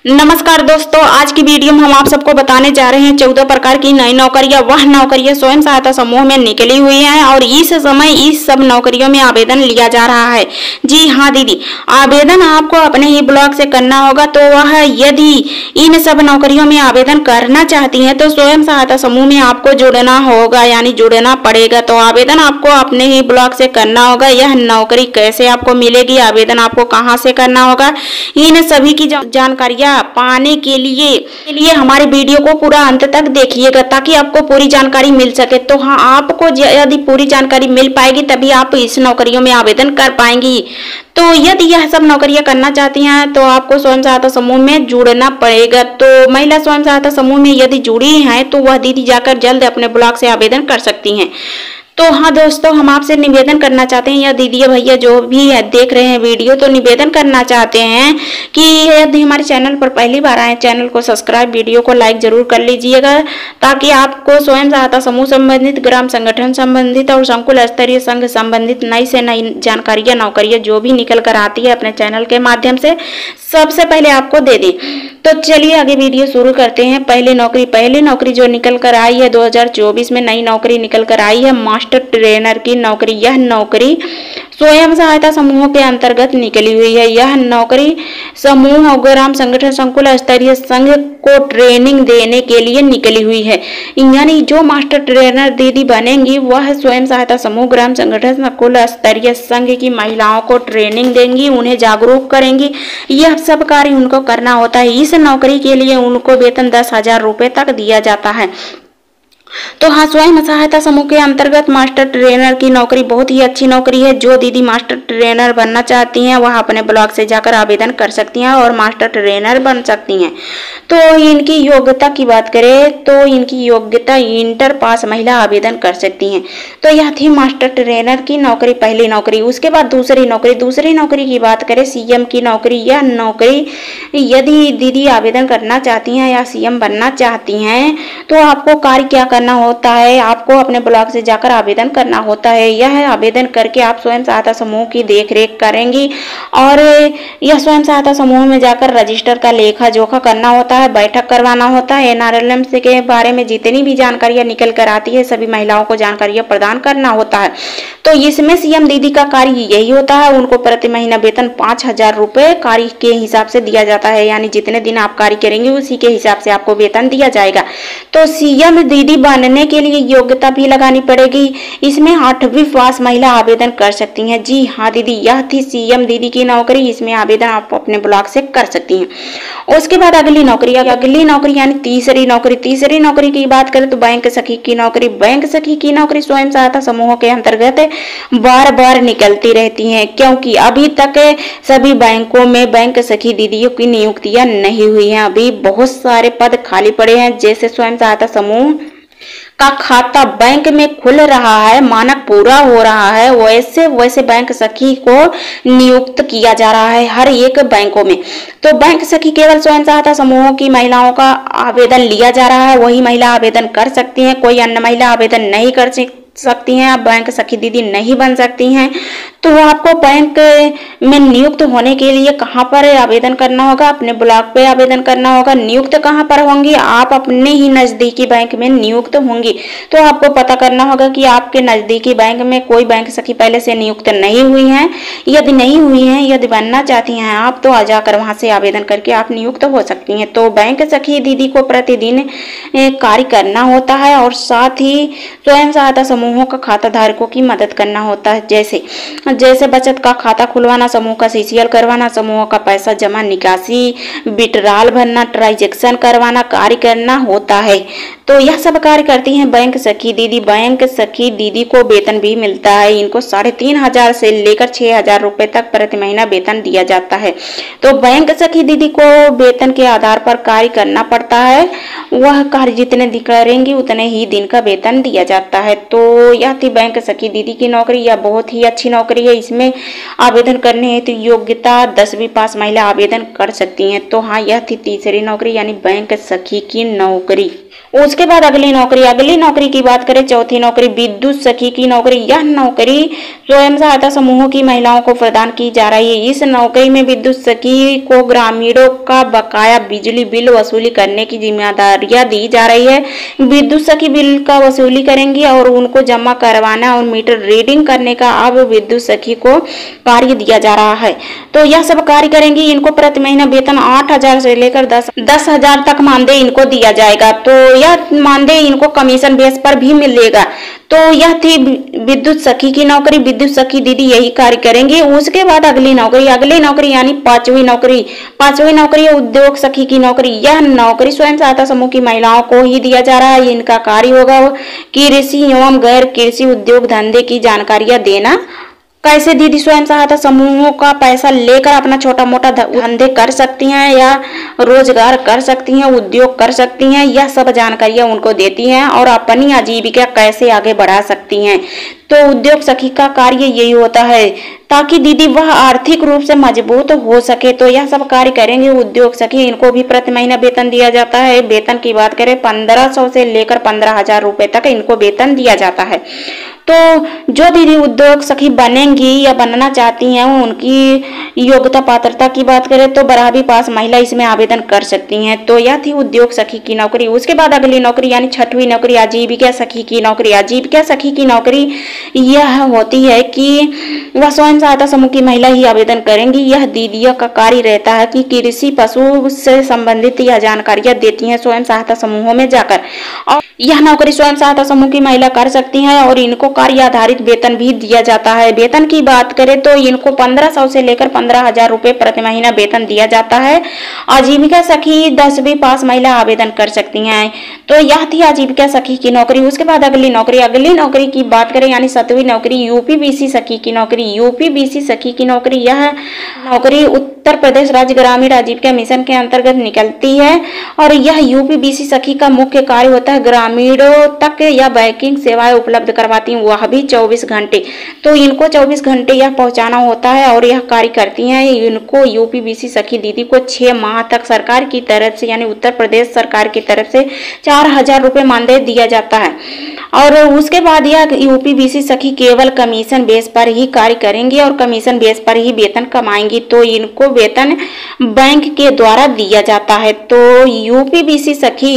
नमस्कार दोस्तों, आज की वीडियो में हम आप सबको बताने जा रहे हैं 14 प्रकार की नई नौकरियां। वह नौकरियां स्वयं सहायता समूह में निकली हुई हैं और इस समय इस सब नौकरियों में आवेदन लिया जा रहा है। जी हाँ दीदी, आवेदन आपको अपने ही ब्लॉक से करना होगा। तो वह यदि इन सब नौकरियों में आवेदन करना चाहती हैं तो स्वयं सहायता समूह में आपको जुड़ना होगा, यानी जुड़ना पड़ेगा। तो आवेदन आपको अपने ही ब्लॉक से करना होगा। यह नौकरी कैसे आपको मिलेगी, आवेदन आपको कहाँ से करना होगा, इन सभी की जानकारियां पाने के लिए हमारे वीडियो को पूरा अंत तक देखिएगा ताकि आपको पूरी जानकारी मिल सके। तो हाँ, आपको यदि पूरी जानकारी मिल पाएगी तभी आप इस नौकरियों में आवेदन कर पाएंगी। तो यदि यह सब नौकरियां करना चाहती हैं तो आपको स्वयं सहायता समूह में जुड़ना पड़ेगा। तो महिला स्वयं सहायता समूह में यदि जुड़ी हैं तो वह दीदी जाकर जल्द अपने ब्लॉक से आवेदन कर सकती हैं। तो हाँ दोस्तों, हम आपसे निवेदन करना चाहते हैं, या दीदी या भैया जो भी है देख रहे हैं वीडियो, तो निवेदन करना चाहते हैं कि यदि हमारे चैनल पर पहली बार आए, चैनल को सब्सक्राइब, वीडियो को लाइक जरूर कर लीजिएगा ताकि आपको स्वयं सहायता समूह संबंधित, ग्राम संगठन संबंधित और संकुल स्तरीय संघ संबंधित नई से नई जानकारियां, नौकरियां जो भी निकल कर आती है अपने चैनल के माध्यम से सबसे पहले आपको दे दें। तो चलिए आगे वीडियो शुरू करते हैं। पहली नौकरी जो निकल कर आई है 2024 में नई नौकरी निकल कर आई है मास्टर ट्रेनर की नौकरी। यह नौकरी स्वयं सहायता समूह के अंतर्गत निकली हुई है। यह नौकरी समूह और ग्राम संगठन संकुल स्तरीय संघ को ट्रेनिंग देने के लिए निकली हुई है। यानी जो मास्टर ट्रेनर दीदी बनेंगी वह स्वयं सहायता समूह, ग्राम संगठन संकुल स्तरीय संघ की महिलाओं को ट्रेनिंग देंगी, उन्हें जागरूक करेंगी। यह सब कार्य उनको करना होता है। इस नौकरी के लिए उनको वेतन 10,000 रुपए तक दिया जाता है। तो हाँ, स्वयं सहायता समूह के अंतर्गत मास्टर ट्रेनर की नौकरी बहुत ही अच्छी नौकरी है। जो दीदी मास्टर ट्रेनर बनना चाहती हैं वह अपने ब्लॉक से जाकर आवेदन कर सकती हैं और मास्टर ट्रेनर बन सकती हैं। तो इनकी योग्यता की बात करें तो इनकी योग्यता इंटर पास महिला आवेदन कर सकती हैं। तो यह थी मास्टर ट्रेनर की नौकरी, पहली नौकरी। उसके बाद दूसरी नौकरी की बात करें सीएम की नौकरी। यह नौकरी यदि दीदी आवेदन करना चाहती हैं या सीएम बनना चाहती हैं तो आपको कार्य क्या करना होता है, आपको अपने ब्लॉक से जाकर आवेदन करना होता है। यह आवेदन करके आप स्वयं सहायता समूह की देखरेख करेंगी और यह स्वयं सहायता समूह में जाकर रजिस्टर का लेखा जोखा करना होता है, बैठक करवाना होता है। एनआरएलएम के बारे में जितनी भी जानकारियां निकल कर आती है सभी महिलाओं को जानकारियां प्रदान करना होता है। तो इसमें सीएम दीदी का कार्य यही होता है। उनको प्रति महीना वेतन 5,000 रुपए कार्य के हिसाब से दिया जाता है, यानी जितने दिन आप कार्य करेंगे उसी के हिसाब से आपको वेतन दिया जाएगा। तो सीएम दीदी बनने के लिए योग्यता भी लगानी पड़ेगी। इसमें 8वीं पास महिला आवेदन कर सकती हैं। जी हाँ दीदी, यह थी सीएम दीदी की नौकरी। इसमें आवेदन आप अपने ब्लॉक से कर सकती हैं। उसके बाद अगली नौकरी यानी तीसरी नौकरी की बात करें तो बैंक सखी की नौकरी स्वयं सहायता समूह के अंतर्गत बार बार निकलती रहती हैं, क्योंकि अभी तक सभी बैंकों में बैंक सखी दीदियों की नियुक्तियां नहीं हुई हैं। अभी बहुत सारे पद खाली पड़े हैं। जैसे स्वयं सहायता समूह का खाता बैंक में खुल रहा है, मानक पूरा हो रहा है, वैसे बैंक सखी को नियुक्त किया जा रहा है हर एक बैंकों में। तो बैंक सखी केवल स्वयं सहायता समूहों की महिलाओं का आवेदन लिया जा रहा है, वही महिला आवेदन कर सकती हैं। कोई अन्य महिला आवेदन नहीं कर सकती हैं। आप बैंक सखी दीदी नहीं बन सकती हैं। तो आपको बैंक में नियुक्त होने के लिए कहाँ पर आवेदन करना होगा, अपने ब्लॉक पे आवेदन करना होगा। नियुक्त कहाँ पर होंगी, आप अपने ही नजदीकी बैंक में नियुक्त होंगी। तो आपको पता करना होगा कि आपके नजदीकी बैंक में कोई बैंक सखी पहले से नियुक्त नहीं हुई है। यदि नहीं हुई है, यदि बनना चाहती हैं आप, तो जाकर वहां से आवेदन करके आप नियुक्त हो सकती हैं। तो बैंक सखी दीदी को प्रतिदिन कार्य करना होता है और साथ ही स्वयं सहायता समूहों का खाता धारकों की मदद करना होता है। जैसे बचत का खाता खुलवाना, समूह का सीसीएल करवाना, समूह का पैसा जमा निकासी, विड्रॉल भरना, ट्रांजैक्शन करवाना, कार्य करना होता है। तो यह सब कार्य करती हैं बैंक सखी दीदी। बैंक सखी दीदी को वेतन भी मिलता है। इनको 3,500 से लेकर 6,000 रुपए तक प्रति महीना वेतन दिया जाता है। तो बैंक सखी दीदी को वेतन के आधार पर कार्य करना पड़ता है। वह कार्य जितने दिन करेंगी उतने ही दिन का वेतन दिया जाता है। तो यह थी बैंक सखी दीदी की नौकरी। यह बहुत ही अच्छी नौकरी है। इसमें आवेदन करने हेतु योग्यता 10वीं पास महिला आवेदन कर सकती हैं। तो हाँ, यह थी तीसरी नौकरी यानी बैंक सखी की नौकरी। उसके उसके बाद अगली नौकरी की बात करें, चौथी नौकरी विद्युत सखी की नौकरी। यह नौकरी स्वयं सहायता समूहों की महिलाओं को प्रदान की जा रही है। इस नौकरी में विद्युत सखी को ग्रामीणों का बकाया बिजली बिल वसूली करने की जिम्मेदारियां दी जा रही है। विद्युत सखी बिल का वसूली करेंगी और उनको जमा करवाना और मीटर रीडिंग करने का अब विद्युत सखी को कार्य दिया जा रहा है। तो यह सब कार्य करेंगी। इनको प्रति महीना वेतन 8,000 से लेकर 10,000 तक मानदेय इनको दिया जाएगा। तो यह मानदेय इनको कमीशन बेस पर भी मिलेगा। तो यह थी विद्युत सखी की नौकरी। विद्युत सखी दीदी यही कार्य करेंगे। उसके बाद अगली नौकरी यानी पांचवी नौकरी उद्योग सखी की नौकरी। यह नौकरी स्वयं सहायता समूह की महिलाओं को ही दिया जा रहा है। इनका कार्य होगा कृषि एवं गैर कृषि उद्योग धंधे की जानकारियां देना। कैसे दीदी स्वयं सहायता समूहों का पैसा लेकर अपना छोटा मोटा धंधे कर सकती हैं या रोजगार कर सकती हैं, उद्योग कर सकती हैं, यह सब जानकारियां उनको देती हैं और अपनी आजीविका कैसे आगे बढ़ा सकती हैं। तो उद्योग सखी का कार्य यही होता है ताकि दीदी वह आर्थिक रूप से मजबूत हो सके। तो यह सब कार्य करेंगे उद्योग सखी। इनको भी प्रति महीना वेतन दिया जाता है। वेतन की बात करें 1,500 से लेकर 15,000 रुपए तक इनको वेतन दिया जाता है। तो जो दीदी उद्योग सखी बनेंगी या बनना चाहती हैं उनकी योग्यता पात्रता की बात करें तो 12वीं पास महिला इसमें आवेदन कर सकती हैं। तो यह थी उद्योग सखी की नौकरी। उसके बाद अगली नौकरी यानी छठवीं नौकरी आजीविका सखी की नौकरी। आजीविका सखी की नौकरी यह होती है कि वह स्वयं सहायता समूह की महिला ही आवेदन करेंगी। यह दीदियों का कार्य रहता है कि कृषि पशु से संबंधित यह जानकारियां देती हैं स्वयं सहायता समूहों में जाकर। और यह नौकरी स्वयं सहायता समूह की महिला कर सकती हैं और इनको कार्य आधारित वेतन भी दिया जाता है। वेतन की बात करें तो इनको 1,500 से लेकर 15,000 रुपए प्रति महीना वेतन दिया जाता है। आजीविका सखी 10वीं पास महिला आवेदन कर सकती हैं। तो यह थी आजीविका सखी की नौकरी। उसके बाद अगली नौकरी की बात करें यानी 7वीं नौकरी यूपीबीसी सखी की नौकरी। यूपीबीसी सखी की नौकरी यह नौकरी उत्तर प्रदेश राज्य ग्रामीण आजीविका मिशन के अंतर्गत निकलती है और यह यूपीबीसी सखी का मुख्य कार्य होता है ग्रामीणों तक या बैंकिंग सेवाएं उपलब्ध करवाती हैं, वह भी 24 घंटे। तो इनको 24 घंटे यह पहुंचाना होता है और यह कार्य करती हैं। इनको यूपीबीसी सखी दीदी को 6 माह तक सरकार की तरफ से यानी उत्तर प्रदेश सरकार की तरफ से 4,000 रुपए मानदेय दिया जाता है। और उसके बाद यह यूपीबीसी सखी केवल कमीशन बेस पर ही कार्य करेंगी और कमीशन बेस पर ही वेतन कमाएंगी। तो इनको वेतन बैंक के द्वारा दिया जाता है। तो यूपीबीसी सखी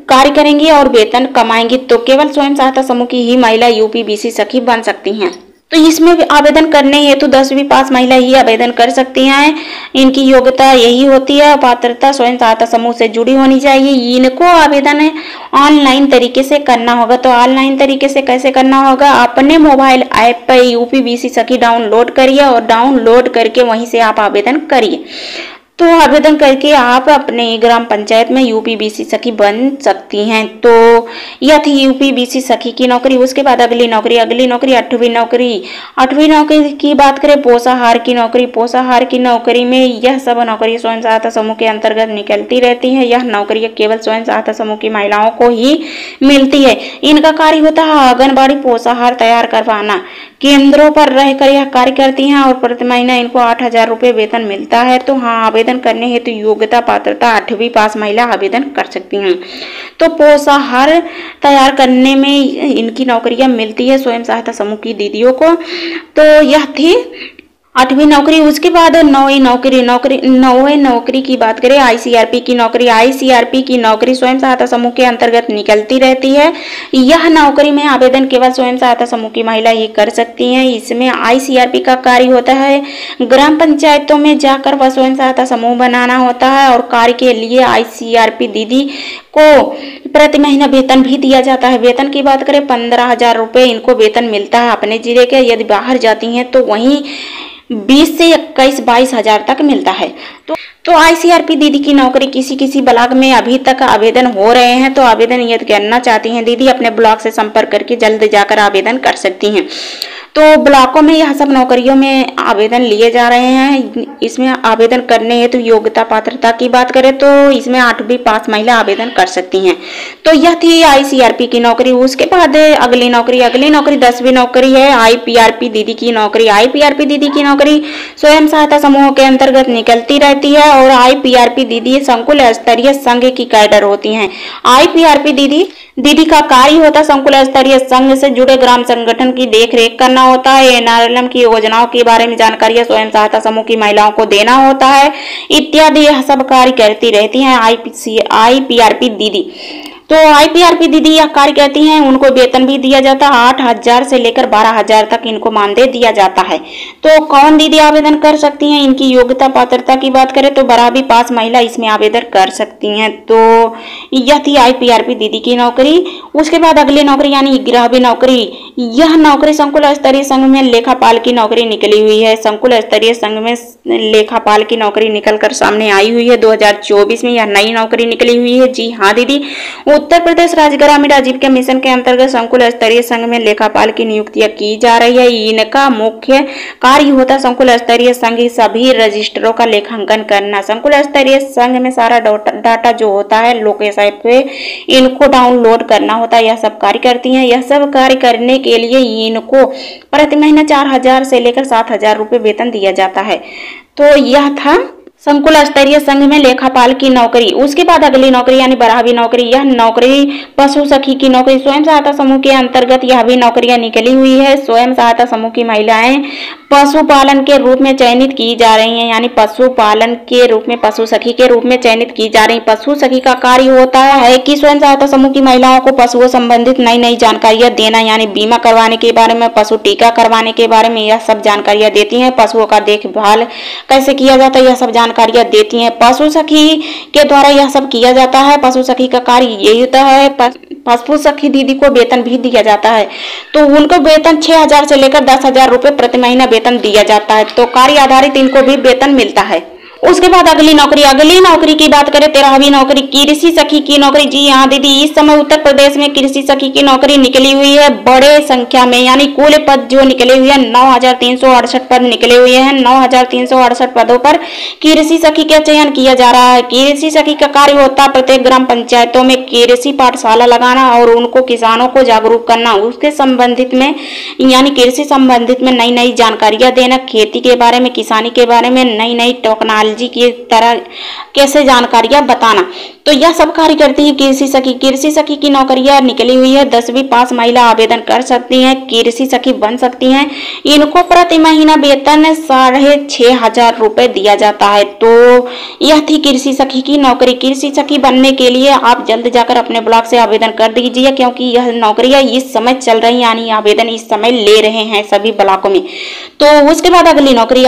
कार्य करेंगी और वेतन कमाएंगी। तो केवल स्वयं सहायता समूह की ही महिला यूपीबीसी सखी बन सकती हैं। तो इसमें आवेदन करने हेतु 10वीं पास महिला ही आवेदन कर सकती हैं। इनकी योग्यता यही होती है, पात्रता स्वयं सहायता समूह से जुड़ी होनी चाहिए। इनको आवेदन ऑनलाइन तरीके से करना होगा। तो ऑनलाइन तरीके से कैसे करना होगा, अपने मोबाइल ऐप पर यूपीबीसी सखी डाउनलोड करिए और डाउनलोड करके वहीं से आप आवेदन करिए। तो आवेदन करके आप अपने ग्राम पंचायत में यूपीबीसी सखी बन सकती हैं। तो यह थी यूपीबीसी सखी की नौकरी। उसके बाद अगली नौकरी 8वीं नौकरी की बात करें पोषाहार की नौकरी। पोषाहार की नौकरी में यह सब नौकरी स्वयं सहायता समूह के अंतर्गत निकलती रहती है। यह नौकरी केवल स्वयं सहायता समूह की महिलाओं को ही मिलती है। इनका कार्य होता है आंगनबाड़ी पोषाहार तैयार करवाना। केंद्रों पर रहकर यह कार्य करती हैं और प्रति महीना इनको 8,000 रुपए वेतन मिलता है। तो हाँ, आवेदन करने हेतु योग्यता पात्रता 8वीं पास महिला आवेदन कर सकती हैं। तो पोषाहार तैयार करने में इनकी नौकरियां मिलती है स्वयं सहायता समूह की दीदियों को। तो यह थी 8वीं नौकरी। उसके बाद 9वीं नौकरी की बात करें आईसीआरपी की नौकरी। आईसीआरपी की नौकरी स्वयं सहायता समूह के अंतर्गत निकलती रहती है। यह नौकरी में आवेदन केवल स्वयं सहायता समूह की महिला ही कर सकती हैं। इसमें आईसीआरपी का कार्य होता है ग्राम पंचायतों में जाकर वह स्वयं सहायता समूह बनाना होता है और कार्य के लिए आईसीआरपी दीदी को प्रति महीना वेतन भी दिया जाता है। वेतन की बात करें 15,000 रुपए इनको वेतन मिलता है अपने जिले के। यदि बाहर जाती हैं तो वहीं 20 से 22 हजार तक मिलता है। तो आईसीआरपी दीदी की नौकरी किसी ब्लॉक में अभी तक आवेदन हो रहे हैं। तो आवेदन यदि करना चाहती हैं दीदी अपने ब्लॉक से संपर्क करके जल्द जाकर आवेदन कर सकती हैं। तो ब्लॉकों में यह सब नौकरियों में आवेदन लिए जा रहे हैं। इसमें आवेदन करने हेतु योग्यता पात्रता की बात करें तो इसमें 8वीं पास महिला आवेदन कर सकती हैं। तो यह थी ICRP की नौकरी। उसके बाद अगली नौकरी 10वीं नौकरी है IPRP दीदी की नौकरी। IPRP दीदी की नौकरी स्वयं सहायता समूह के अंतर्गत निकलती रहती है और IPRP दीदी संकुल स्तरीय संघ की कैडर होती हैं। IPRP दीदी का कार्य होता है संकुल स्तरीय संघ से जुड़े ग्राम संगठन की देखरेख करना होता है। NRLM की योजनाओं के बारे में जानकारी स्वयं सहायता समूह की महिलाओं को देना होता है इत्यादि यह सब कार्य करती रहती हैं IPRP दीदी। तो IPRP दीदी यह कार्य करती हैं। उनको वेतन भी दिया जाता है 8,000 से लेकर 12,000 तक इनको मानदेय दिया जाता है। तो कौन दीदी आवेदन कर सकती हैं? इनकी योग्यता पात्रता की बात करें तो 12वीं पास महिला इसमें आवेदन कर सकती हैं। तो यह थी IPRP दीदी की नौकरी। उसके बाद अगली नौकरी यानी 11वीं नौकरी। यह नौकरी संकुल स्तरीय संघ में लेखापाल की नौकरी निकली हुई है। संकुल स्तरीय संघ में लेखापाल की नौकरी निकलकर सामने आई हुई है। 2024 में यह नई नौकरी निकली हुई है। जी हाँ दीदी, उत्तर प्रदेश राज्य ग्रामीण आजीविका मिशन के अंतर्गत संकुल स्तरीय संघ में लेखापाल की नियुक्तियां की जा रही है। इनका मुख्य कार्य होता है संकुल स्तरीय संघ सभी रजिस्टरों का लेखांकन करना। संकुल स्तरीय संघ में सारा डाटा जो होता है लोकेश ऐप पे इनको डाउनलोड करना होता है। यह सब कार्य करती हैं। यह सब कार्य करने के लिए इनको प्रति महीना 4,000 से लेकर 7,000 रुपये वेतन दिया जाता है। तो यह था संकुल स्तरीय संघ में लेखापाल की नौकरी। उसके बाद अगली नौकरी यानी 12वीं नौकरी। यह नौकरी पशु सखी की नौकरी। स्वयं सहायता समूह के अंतर्गत यह भी नौकरियां निकली हुई है। स्वयं सहायता समूह की महिलाएं पशुपालन के रूप में चयनित की जा रही हैं, यानी पशुपालन के रूप में पशु सखी के रूप में चयनित की जा रही। पशु सखी का कार्य होता है कि स्वयं सहायता समूह की महिलाओं को पशुओं संबंधित नई नई जानकारियां देना, यानी बीमा करवाने के बारे में, पशु टीका करवाने के बारे में, यह सब जानकारियां देती हैं। पशुओं का देखभाल कैसे किया जाता है यह सब जानकारियां देती हैं। पशु सखी के द्वारा यह सब किया जाता है। पशु सखी का कार्य यही होता है। पशु सखी दीदी को वेतन भी दिया जाता है। तो उनको वेतन 6,000 से लेकर 10,000 रुपये प्रति महीना वेतन दिया जाता है। तो कार्य आधारित इनको भी वेतन मिलता है। उसके बाद अगली नौकरी की बात करें 13वीं नौकरी कृषि सखी की नौकरी। जी हाँ दीदी, इस समय उत्तर प्रदेश में कृषि सखी की नौकरी निकली हुई है बड़े संख्या में, यानी कुल पद जो निकले हुए हैं 9,368 पद निकले हुए हैं। 9,368 पदों पर कृषि सखी का चयन किया जा रहा है। कृषि सखी का कार्य होता है प्रत्येक ग्राम पंचायतों में कृषि पाठशाला लगाना और उनको किसानों को जागरूक करना, उसके संबंधित में यानी कृषि संबंधित में नई नई जानकारियां देना, खेती के बारे में, किसानी के बारे में नई नई टेक्नोलॉजी की तरह कैसे जानकारियां बताना। तो यह सब कार्य करती है कृषि सखी। कृषि सखी की नौकरियां निकली हुई है। 10वीं पास महिला आवेदन कर सकती हैं, कृषि सखी बन सकती हैं। इनको प्रति महीना वेतन 6,500 रुपए दिया जाता है। तो यह थी कृषि सखी की नौकरी। कृषि सखी बनने के लिए आप जल्द जाकर अपने ब्लॉक से आवेदन कर दीजिए, क्योंकि यह नौकरियां इस समय चल रही, यानी आवेदन इस समय ले रहे हैं सभी ब्लॉकों में। तो उसके बाद अगली नौकरी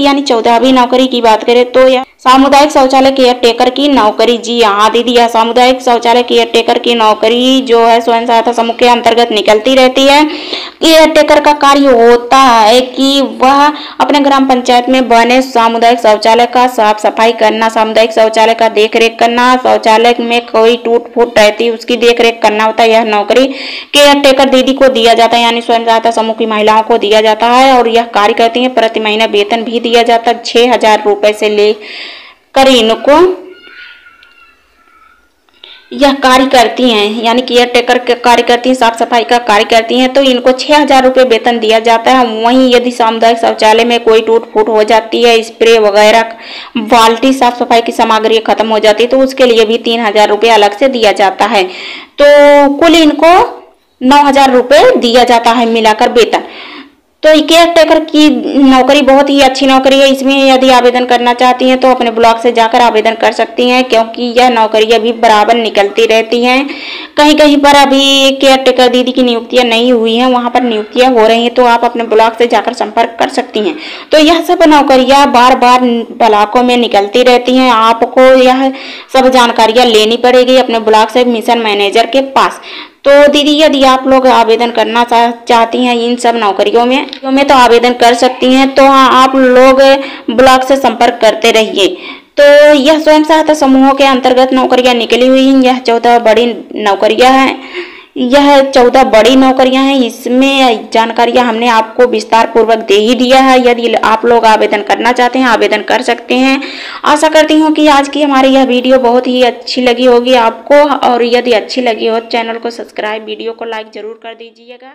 यानी 14वीं नौकरी की बात करें तो यह सामुदायिक शौचालय केयर टेकर की नौकरी। जी हाँ दीदी, यह सामुदायिक शौचालय केयर टेकर की नौकरी जो है स्वयं सहायता समूह के अंतर्गत निकलती रहती है। केयर टेकर का कार्य होता है कि वह अपने ग्राम पंचायत में बने सामुदायिक शौचालय का साफ सफाई करना, सामुदायिक शौचालय का देखरेख करना, शौचालय में कोई टूट फूट रहती है उसकी देखरेख करना होता है। यह नौकरी केयर टेकर दीदी को दिया जाता है, यानी स्वयं सहायता समूह की महिलाओं को दिया जाता है और यह कार्य करती है। प्रति महीना वेतन भी दिया जाता है 6,000 रुपए से लेकर इनको यह कार्य करती हैं, यानी केयर टेकर का कार्य करती हैं, साफ सफाई का कार्य करती हैं। तो इनको 6,000 रुपये वेतन दिया जाता है। वहीं यदि सामुदायिक शौचालय में कोई टूट फूट हो जाती है, स्प्रे वगैरह, बाल्टी साफ सफाई की सामग्री खत्म हो जाती है, तो उसके लिए भी 3,000 रुपये अलग से दिया जाता है। तो कुल इनको 9,000 रुपये दिया जाता है मिलाकर वेतन। तो केयर टेकर की नौकरी बहुत ही अच्छी नौकरी है। इसमें यदि आवेदन करना चाहती हैं तो अपने ब्लॉक से जाकर आवेदन कर सकती हैं, क्योंकि यह नौकरी अभी बराबर निकलती रहती हैं। कहीं कहीं पर अभी केयर टेकर दीदी की नियुक्तियां नहीं हुई हैं, वहां पर नियुक्तियां हो रही हैं, तो आप अपने ब्लॉक से जाकर संपर्क कर सकती हैं। तो यह सब नौकरियां बार बार ब्लॉकों में निकलती रहती हैं। आपको यह सब जानकारियां लेनी पड़ेगी अपने ब्लॉक से मिशन मैनेजर के पास। तो दीदी यदि आप लोग आवेदन करना चाहती हैं इन सब नौकरियों में तो आवेदन कर सकती हैं। तो हाँ, आप लोग ब्लॉक से संपर्क करते रहिए। तो यह स्वयं सहायता समूहों के अंतर्गत नौकरियां निकली हुई हैं। यह 14 बड़ी नौकरियां हैं। यह 14 बड़ी नौकरियां हैं। इसमें जानकारियां हमने आपको विस्तार पूर्वक दे ही दिया है। यदि आप लोग आवेदन करना चाहते हैं, आवेदन कर सकते हैं। आशा करती हूँ कि आज की हमारी यह वीडियो बहुत ही अच्छी लगी होगी आपको, और यदि अच्छी लगी हो चैनल को सब्सक्राइब, वीडियो को लाइक जरूर कर दीजिएगा।